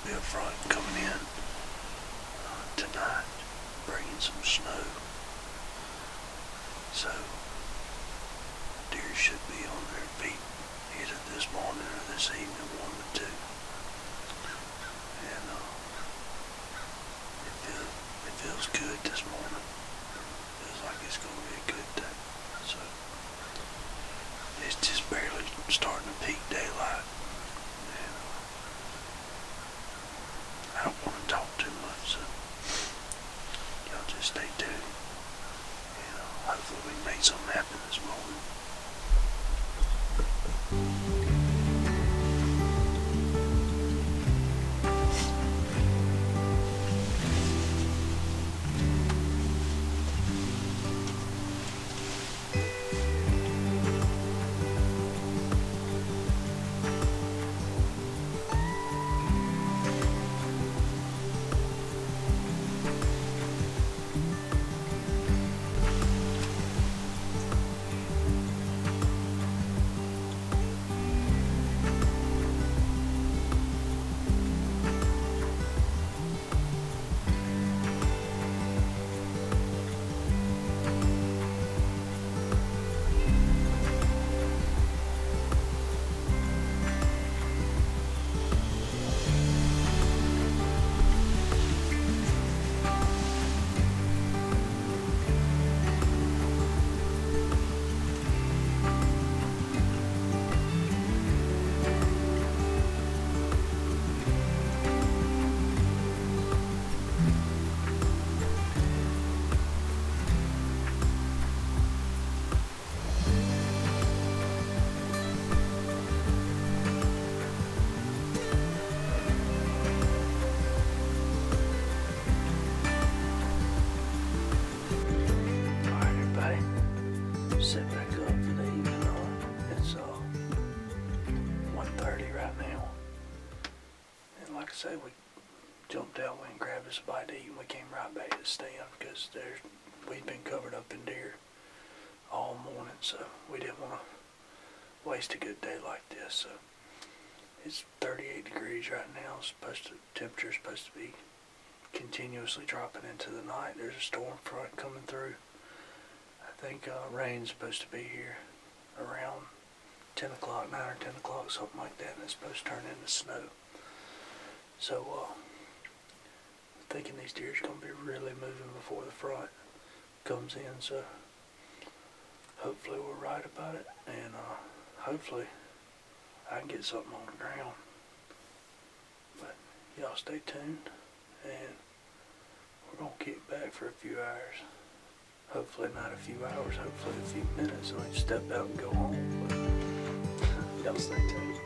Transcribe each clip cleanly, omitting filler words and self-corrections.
be a front coming in tonight, bringing some snow. So deer should be on their feet either this morning or this evening, one of the two. And it feels good this morning. Feels like it's going to be a good day. So it's just barely starting to peak daylight. And I don't want to talk too much, so y'all just stay tuned. And hopefully we can make something happen this morning. Sit back up for the evening. It's 1:30 right now, and like I say, we jumped out, went and grabbed us a bite to eat, and we came right back to the stand because we'd been covered up in deer all morning, so we didn't want to waste a good day like this. So it's 38 degrees right now. Temperature's supposed to be continuously dropping into the night. There's a storm front coming through. I think rain's supposed to be here around 10 o'clock, 9 or 10 o'clock, something like that, and it's supposed to turn into snow. So I'm thinking these deer's going to be really moving before the front comes in, so hopefully we're right about it, and hopefully I can get something on the ground. But y'all stay tuned, and we're going to kick back for a few hours. Hopefully not a few hours, hopefully a few minutes, so I can step out and go home. But y'all stay tuned.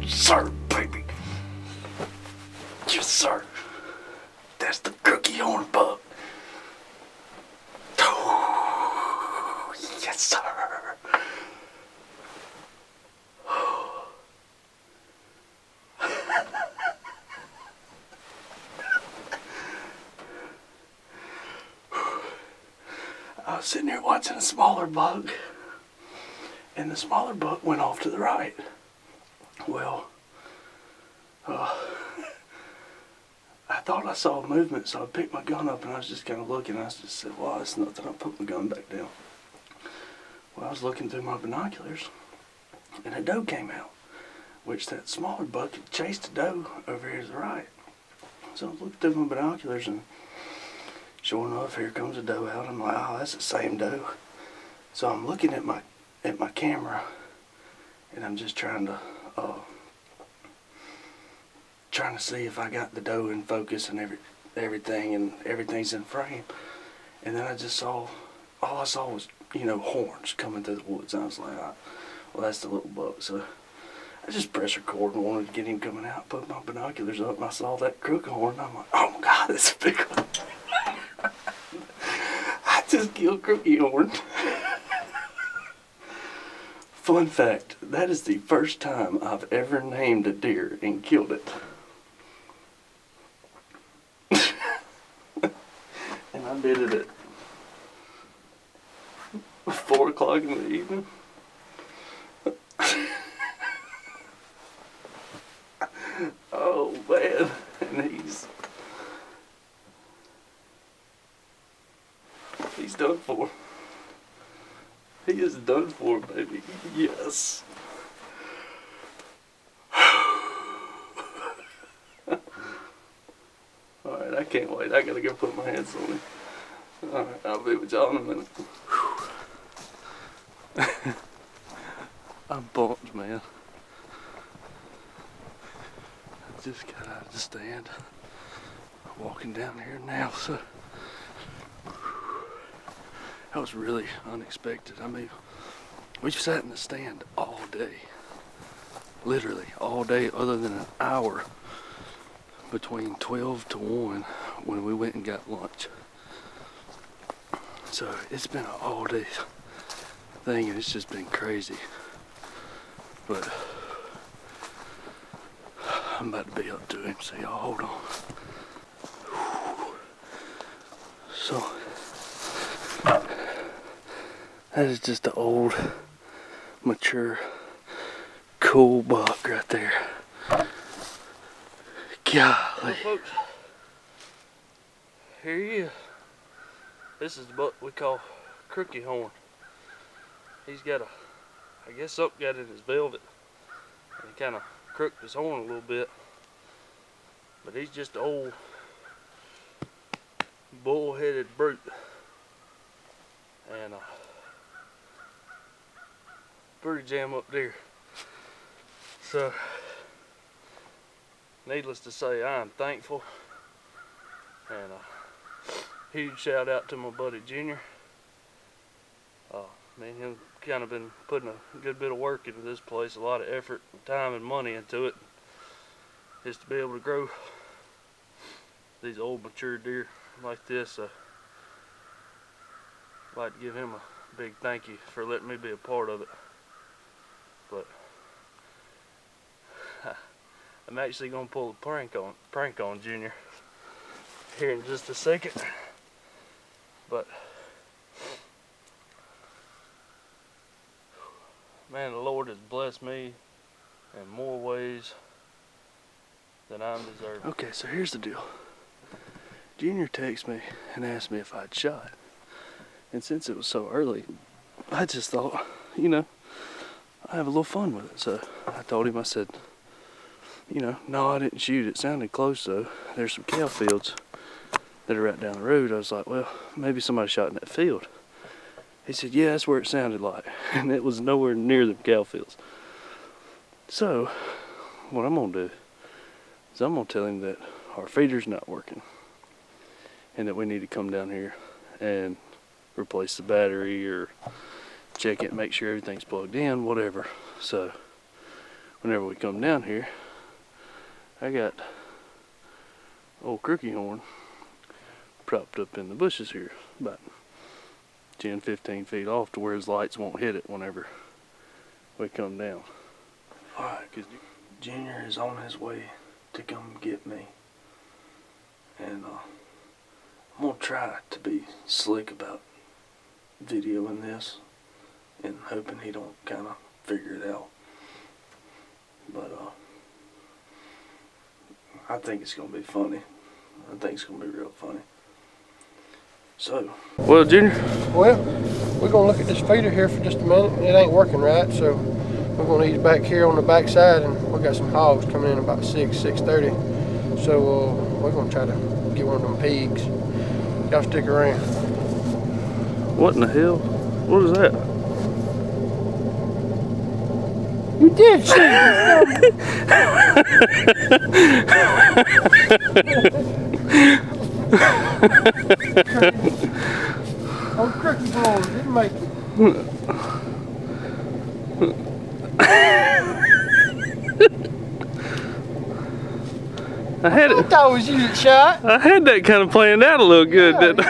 Sir, baby. Yes, sir. That's the cookie horn bug. Oh, yes, sir. I was sitting here watching a smaller bug, and the smaller bug went off to the right. Well, I thought I saw movement, so I picked my gun up and I was just kind of looking. I just said, well, it's nothing. I put my gun back down. Well, I was looking through my binoculars, and a doe came out, which that smaller buck had chased a doe over here to the right. So I looked through my binoculars, and sure enough, here comes a doe out. I'm like, oh, that's the same doe. So I'm looking at my camera, and I'm just trying to see if I got the doe in focus and everything, and everything's in frame. And then I just saw, all I saw was, horns coming through the woods. And I was like, well, that's the little buck. So I just pressed record and wanted to get him coming out. Put my binoculars up, and I saw that crook horn. And I'm like, oh my God, it's a big one. I just killed Crookie Horn. Fun fact, that is the first time I've ever named a deer and killed it. And I did it at 4 o'clock in the evening. Oh man, and he's done for. He is done for, baby. Yes. Alright, I can't wait. I gotta go put my hands on him. Alright, I'll be with y'all in a minute. I'm pumped, man. I just got out of the stand. I'm walking down here now, so that was really unexpected. I mean, we've sat in the stand all day. Literally all day, other than an hour between 12 to 1 when we went and got lunch. So it's been an all day thing, and it's just been crazy. But I'm about to be up to him, so y'all hold on. So that is just an old, mature, cool buck right there. Golly. Well, folks, here he is. This is the buck we call Crookie Horn. He's got I guess something got in his velvet, and he kind of crooked his horn a little bit. But he's just an old, bull-headed brute. And pretty jam up there. So, needless to say, I am thankful. And huge shout out to my buddy Junior. Me and him kind of been putting a good bit of work into this place, a lot of effort, time, and money into it, just to be able to grow these old mature deer like this. I'd like to give him a big thank you for letting me be a part of it. But I'm actually gonna pull a prank on Junior here in just a second. But man, the Lord has blessed me in more ways than I'm deserving. Okay, so here's the deal. Junior texted me and asked me if I'd shot. And since it was so early, I just thought, I'd have a little fun with it. So I told him, I said, no, I didn't shoot. It sounded close though. There's some cow fields that are right down the road. I was like, well, maybe somebody shot in that field. He said, yeah, that's where it sounded like. And it was nowhere near the cow fields. So, what I'm going to do is I'm going to tell him that our feeder's not working. And that we need to come down here and replace the battery or check it and make sure everything's plugged in, whatever. So, whenever we come down here, I got old crooked horn propped up in the bushes here, about 10-15 feet off to where his lights won't hit it whenever we come down. Alright, Junior is on his way to come get me. And I'm going to try to be slick about videoing this and hoping he don't kind of figure it out. But I think it's going to be funny. I think it's going to be real funny. So. Well, Junior? Well, we're going to look at this feeder here for just a minute. It ain't working right, so we're going to ease back here on the back side, and we got some hogs coming in about 6:30. So we're going to try to get one of them pigs. Y'all stick around. What in the hell? What is that? You did see Oh, crooked horn didn't make it. I thought it was you that shot. I had that kind of planned out a little good, didn't I?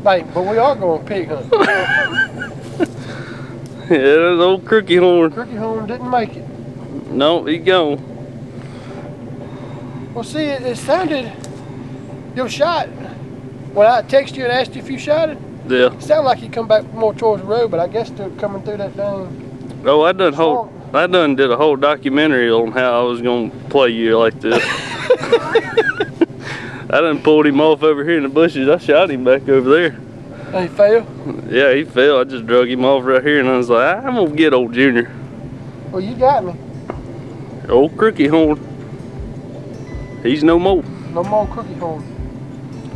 Babe, but we are going pig hunting. Yeah, that's old crooked horn. Crooked horn didn't make it. No, he gone. Well, see, it sounded, your shot, when I texted you and asked you if you shot it, Yeah. it sounded like you come back more towards the road, but I guess they're coming through that dang. Oh, I done did a whole documentary on how I was gonna play you like this. I done pulled him off over here in the bushes. I shot him back over there. And he fell? Yeah, he fell. I just drug him off right here, and I was like, I'm gonna get old Junior. Well, you got me. Old crooked horn. He's no more. No more crooked horn.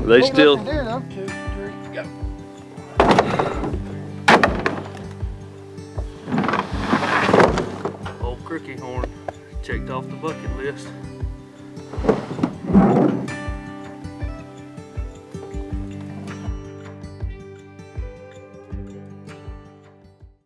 They still. There, though. 2, 3, go. Old crooked horn checked off the bucket list.